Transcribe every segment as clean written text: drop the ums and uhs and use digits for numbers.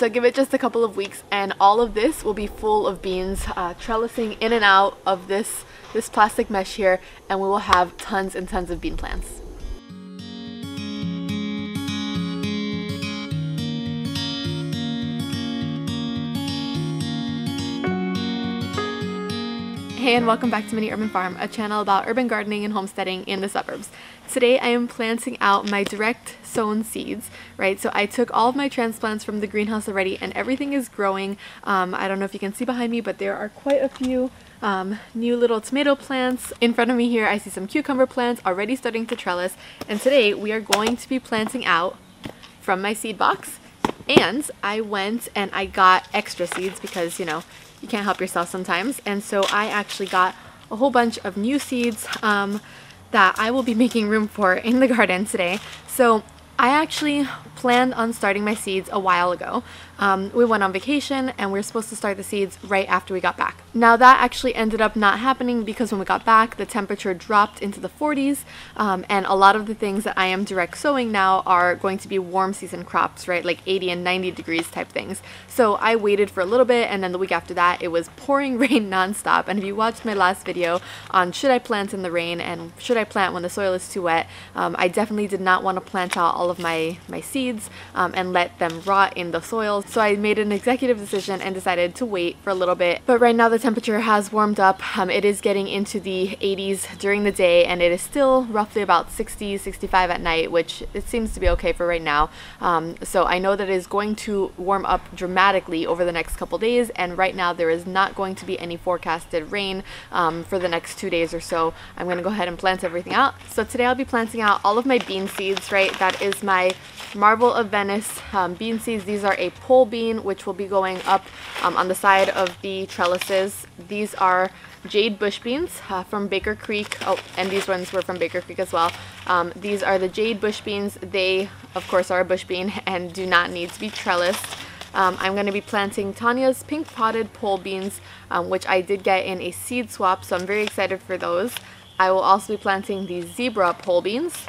So give it just a couple of weeks and all of this will be full of beans, trellising in and out of this plastic mesh here, and we will have tons and tons of bean plants. Hey and welcome back to Mini Urban Farm, a channel about urban gardening and homesteading in the suburbs. Today I am planting out my direct sown seeds, right? So I took all of my transplants from the greenhouse already and everything is growing. I don't know if you can see behind me, but there are quite a few new little tomato plants. In front of me here I see some cucumber plants already starting to trellis, and today we are going to be planting out from my seed box. And I went and I got extra seeds because, you know, you can't help yourself sometimes, and so I actually got a whole bunch of new seeds that I will be making room for in the garden today. So I actually planned on starting my seeds a while ago. We went on vacation and we were supposed to start the seeds right after we got back. Now that actually ended up not happening because when we got back the temperature dropped into the 40s, and a lot of the things that I am direct sowing now are going to be warm season crops, right? Like 80 and 90 degrees type things. So I waited for a little bit, and then the week after that it was pouring rain nonstop. And if you watched my last video on should I plant in the rain and should I plant when the soil is too wet, I definitely did not want to plant out all of my seeds and let them rot in the soil. So I made an executive decision and decided to wait for a little bit. But right now the temperature has warmed up. It is getting into the 80s during the day, and it is still roughly about 60, 65 at night, which it seems to be okay for right now. So I know that it is going to warm up dramatically over the next couple days, and right now there is not going to be any forecasted rain for the next 2 days or so. I'm going to go ahead and plant everything out. So today I'll be planting out all of my bean seeds, right? That is my Marble of Venice bean seeds. These are a pole bean which will be going up on the side of the trellises. These are jade bush beans from Baker Creek. Oh, and these ones were from Baker Creek as well. These are the jade bush beans. They of course are a bush bean and do not need to be trellised. I'm going to be planting Tanya's pink potted pole beans, which I did get in a seed swap, so I'm very excited for those. I will also be planting the zebra pole beans,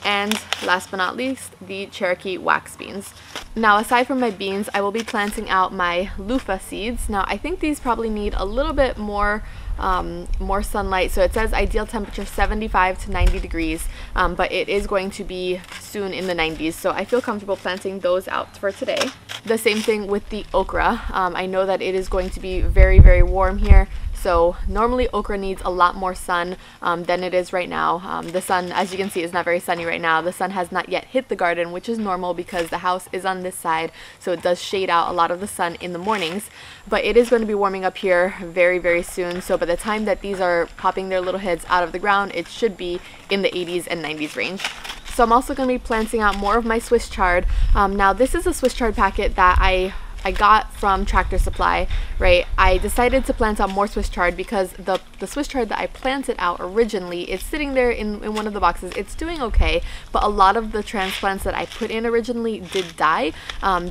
and last but not least, the Cherokee wax beans. Now aside from my beans, I will be planting out my loofah seeds. Now I think these probably need a little bit more sunlight. So it says ideal temperature 75 to 90 degrees, but it is going to be soon in the 90s, so I feel comfortable planting those out for today. The same thing with the okra. I know that it is going to be very, very warm here. So normally okra needs a lot more sun than it is right now. The sun, as you can see, is not very sunny right now. The sun has not yet hit the garden, which is normal because the house is on this side, so it does shade out a lot of the sun in the mornings. But it is going to be warming up here very, very soon. So by the time that these are popping their little heads out of the ground, it should be in the 80s and 90s range. So I'm also going to be planting out more of my Swiss chard. Now this is a Swiss chard packet that I got from Tractor Supply, right? I decided to plant out more Swiss chard because the Swiss chard that I planted out originally is sitting there in one of the boxes. It's doing okay, but a lot of the transplants that I put in originally did die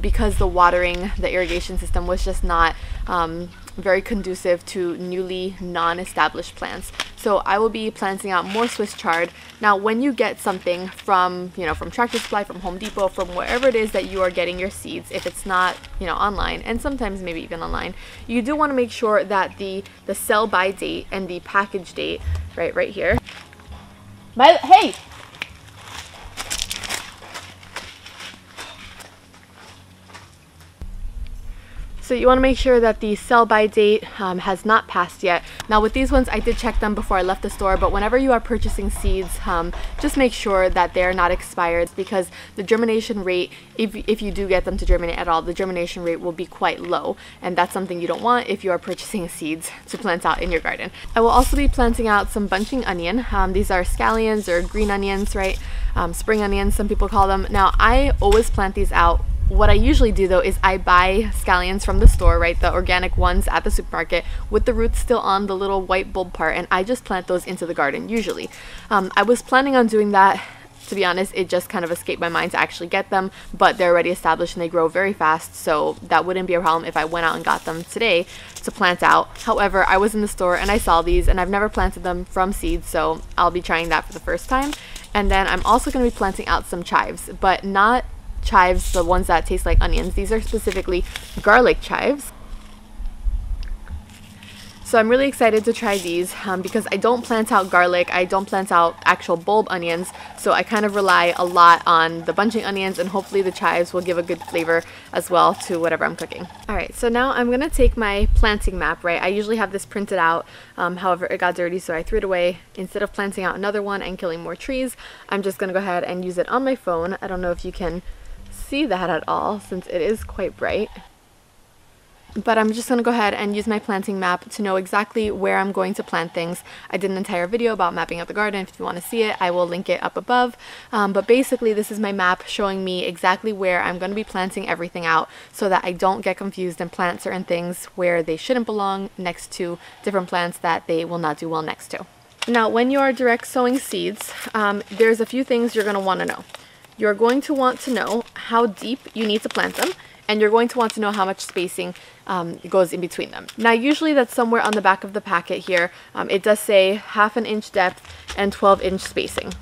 because the watering, the irrigation system was just not very conducive to newly non-established plants. So I will be planting out more Swiss chard. Now when you get something from, you know, from Tractor Supply, from Home Depot, from wherever it is that you are getting your seeds, if it's not, you know, online, and sometimes maybe even online, you do want to make sure that the sell by date and the package date, right here. Hey! So you want to make sure that the sell by date has not passed yet. Now with these ones I did check them before I left the store, but whenever you are purchasing seeds, just make sure that they are not expired, because the germination rate, if you do get them to germinate at all, the germination rate will be quite low, and that's something you don't want if you are purchasing seeds to plant out in your garden. I will also be planting out some bunching onion. These are scallions or green onions, right? Spring onions, some people call them. Now I always plant these out. What I usually do though is I buy scallions from the store, right, the organic ones at the supermarket with the roots still on the little white bulb part, and I just plant those into the garden usually. I was planning on doing that. To be honest, it just kind of escaped my mind to actually get them, but they're already established and they grow very fast, so that wouldn't be a problem if I went out and got them today to plant out. However, I was in the store and I saw these and I've never planted them from seeds, so I'll be trying that for the first time. And then I'm also going to be planting out some chives, but not chives, the ones that taste like onions. These are specifically garlic chives. So I'm really excited to try these because I don't plant out garlic, I don't plant out actual bulb onions, so I kind of rely a lot on the bunching onions, and hopefully the chives will give a good flavor as well to whatever I'm cooking. Alright, so now I'm going to take my planting map, right? I usually have this printed out, however it got dirty so I threw it away. Instead of planting out another one and killing more trees, I'm just going to go ahead and use it on my phone. I don't know if you can see that at all since it is quite bright. But I'm just going to go ahead and use my planting map to know exactly where I'm going to plant things. I did an entire video about mapping out the garden. If you want to see it, I will link it up above. But basically, this is my map showing me exactly where I'm going to be planting everything out so that I don't get confused and plant certain things where they shouldn't belong next to different plants that they will not do well next to. Now, when you are direct sowing seeds, there's a few things you're going to want to know. You're going to want to know how deep you need to plant them, and you're going to want to know how much spacing goes in between them. Now usually that's somewhere on the back of the packet here. It does say 1/2 inch depth and 12-inch spacing.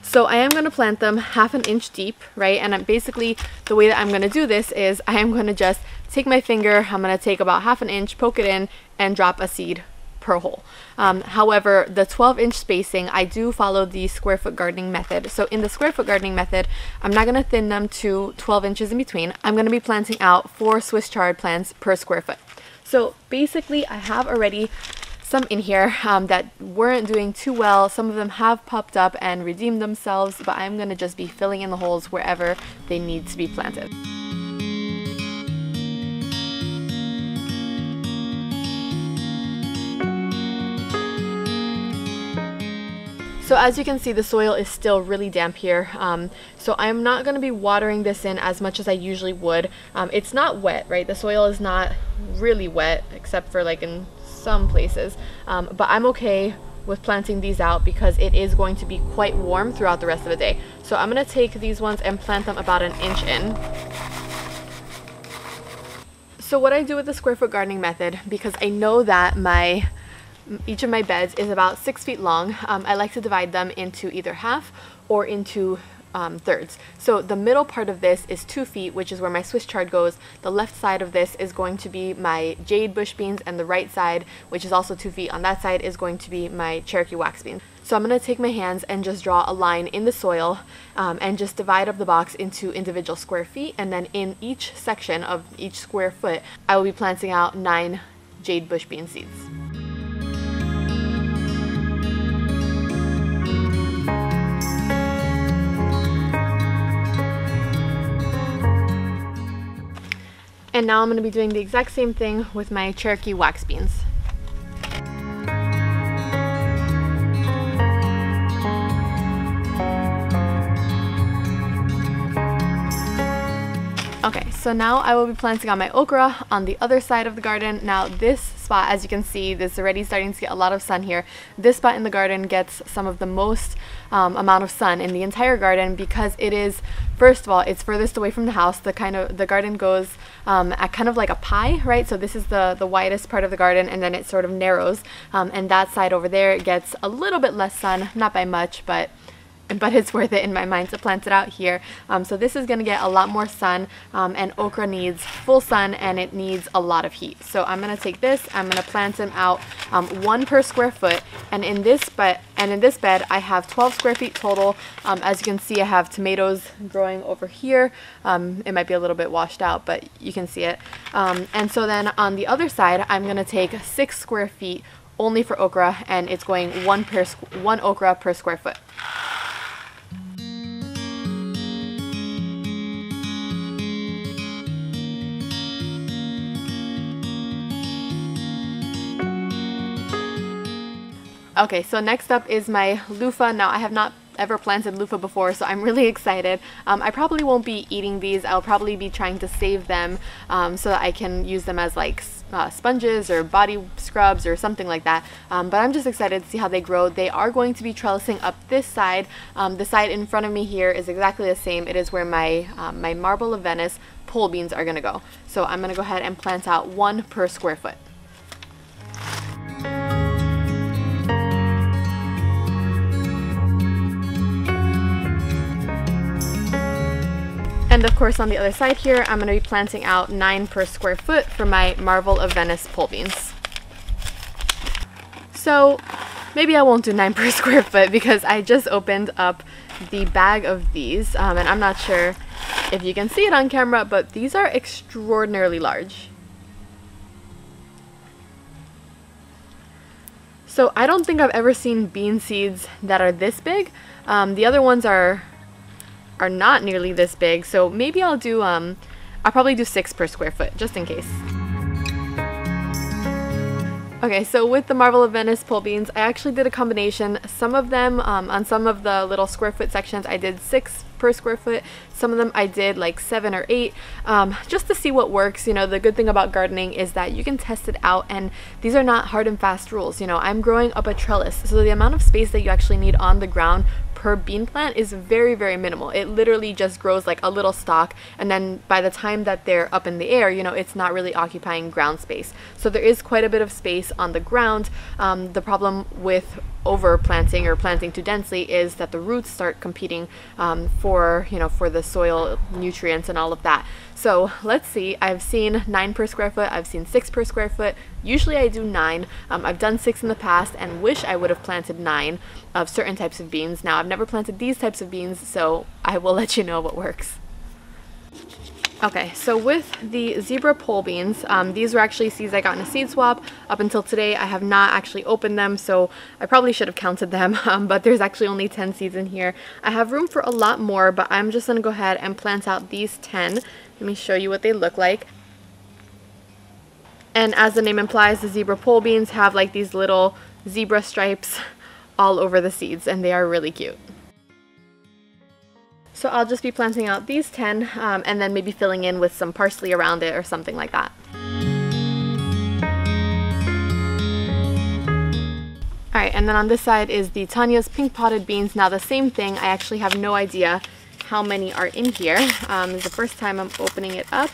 So I am going to plant them 1/2 inch deep, right? And basically the way that I'm going to do this is I am going to just take my finger, I'm going to take about 1/2 inch, poke it in, and drop a seed per hole. However, the 12-inch spacing, I do follow the square foot gardening method. So in the square foot gardening method, I'm not going to thin them to 12 inches in between. I'm going to be planting out 4 Swiss chard plants per square foot. So basically, I have already some in here that weren't doing too well. Some of them have popped up and redeemed themselves, but I'm going to just be filling in the holes wherever they need to be planted. So as you can see, the soil is still really damp here, so I'm not going to be watering this in as much as I usually would. It's not wet, right? The soil is not really wet, except for like in some places, but I'm okay with planting these out because it is going to be quite warm throughout the rest of the day. So I'm going to take these ones and plant them about 1 inch in. So what I do with the square foot gardening method, because I know that each of my beds is about 6 feet long, I like to divide them into either half or into thirds. So the middle part of this is 2 feet, which is where my Swiss chard goes. The left side of this is going to be my jade bush beans, and the right side, which is also 2 feet on that side, is going to be my Cherokee wax beans. So I'm going to take my hands and just draw a line in the soil and just divide up the box into individual square feet, and then in each section of each square foot I will be planting out 9 jade bush bean seeds. And now I'm going to be doing the exact same thing with my Cherokee wax beans. Okay, so now I will be planting on my okra on the other side of the garden. Now this spot, as you can see, this is already starting to get a lot of sun here. This spot in the garden gets some of the most amount of sun in the entire garden because it is, first of all, it's furthest away from the house. The garden goes at kind of like a pie, right? So this is the widest part of the garden, and then it sort of narrows, and that side over there gets a little bit less sun, not by much, but it's worth it in my mind to plant it out here. So this is going to get a lot more sun, and okra needs full sun and it needs a lot of heat. So I'm going to take this, I'm going to plant them out 1 per square foot, and in this bed I have 12 square feet total. As you can see, I have tomatoes growing over here. It might be a little bit washed out, but you can see it. And so then on the other side I'm going to take 6 square feet only for okra, and it's going 1 okra per square foot. Okay, so next up is my loofah. Now I have not ever planted loofah before, so I'm really excited. I probably won't be eating these. I'll probably be trying to save them so that I can use them as like sponges or body scrubs or something like that. But I'm just excited to see how they grow. They are going to be trellising up this side. The side in front of me here is exactly the same. It is where my my Marble of Venice pole beans are going to go. So I'm going to go ahead and plant out 1 per square foot. And of course on the other side here, I'm going to be planting out 9 per square foot for my Marvel of Venice pole beans. So maybe I won't do 9 per square foot because I just opened up the bag of these and I'm not sure if you can see it on camera, but these are extraordinarily large. So I don't think I've ever seen bean seeds that are this big. The other ones are not nearly this big, so maybe I'll probably do 6 per square foot just in case. Okay, so with the Marvel of Venice pole beans, I actually did a combination. Some of them, on some of the little square foot sections, I did 6 per square foot. Some of them I did like 7 or 8, just to see what works. You know, the good thing about gardening is that you can test it out, and these are not hard and fast rules. You know, I'm growing up a trellis, so the amount of space that you actually need on the ground per bean plant is very, very minimal. It literally just grows like a little stalk, and then by the time that they're up in the air, you know, it's not really occupying ground space. So there is quite a bit of space on the ground. The problem with overplanting or planting too densely is that the roots start competing for the soil nutrients and all of that. So let's see, I've seen 9 per square foot, I've seen 6 per square foot. Usually I do 9. I've done 6 in the past and wish I would have planted 9 of certain types of beans. Now I've never planted these types of beans, so I will let you know what works. Okay, so with the zebra pole beans, these were actually seeds I got in a seed swap. Up until today, I have not actually opened them, so I probably should have counted them, but there's actually only 10 seeds in here. I have room for a lot more, but I'm just going to go ahead and plant out these 10. Let me show you what they look like. And as the name implies, the zebra pole beans have like these little zebra stripes all over the seeds, and they are really cute. So I'll just be planting out these 10 and then maybe filling in with some parsley around it or something like that. Alright, and then on this side is the Tanya's pink potted beans. Now the same thing, I actually have no idea how many are in here. It's the first time I'm opening it up.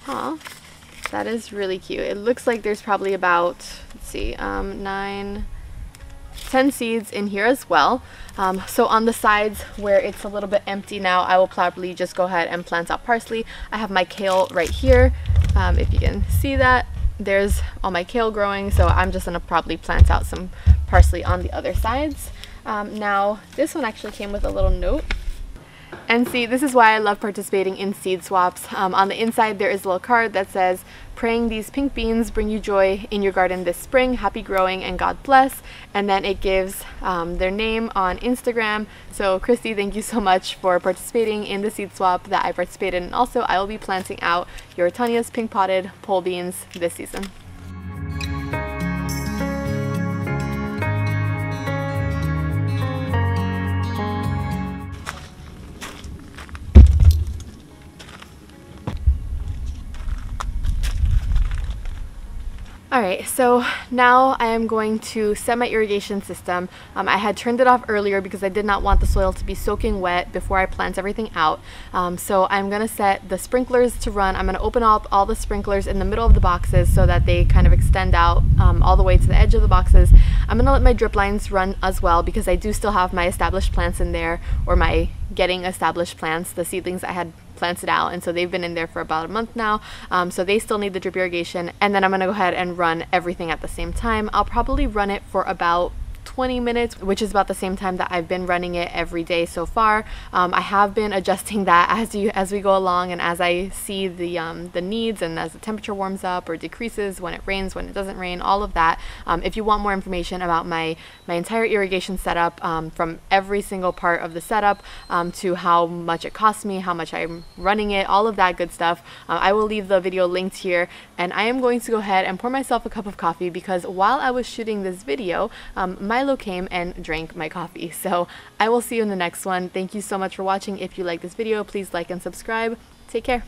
Aw, that is really cute. It looks like there's probably about, let's see, 9, 10 seeds in here as well. So on the sides where it's a little bit empty now, I will probably just go ahead and plant out parsley. I have my kale right here. If you can see that, there's all my kale growing, so I'm just gonna probably plant out some parsley on the other sides. Now this one actually came with a little note. And see, this is why I love participating in seed swaps. On the inside there is a little card that says, "Praying these pink beans bring you joy in your garden this spring. Happy growing and God bless." And then it gives their name on Instagram. So Christy, thank you so much for participating in the seed swap that I participated in. Also, I will be planting out your Tanya's pink potted pole beans this season. Alright, so now I am going to set my irrigation system. I had turned it off earlier because I did not want the soil to be soaking wet before I plant everything out. So I'm going to set the sprinklers to run. I'm going to open up all the sprinklers in the middle of the boxes so that they kind of extend out all the way to the edge of the boxes. I'm going to let my drip lines run as well because I do still have my established plants in there, or my getting established plants, the seedlings I had planted out, and so they've been in there for about a month now, so they still need the drip irrigation. And then I'm gonna go ahead and run everything at the same time. I'll probably run it for about 20 minutes, which is about the same time that I've been running it every day so far. I have been adjusting that as we go along, and as I see the needs, and as the temperature warms up or decreases, when it rains, when it doesn't rain, all of that. If you want more information about my entire irrigation setup, from every single part of the setup to how much it costs me, how much I'm running it, all of that good stuff, I will leave the video linked here. And I am going to go ahead and pour myself a cup of coffee because while I was shooting this video, Milo came and drank my coffee. So I will see you in the next one. Thank you so much for watching. If you like this video, please like and subscribe. Take care.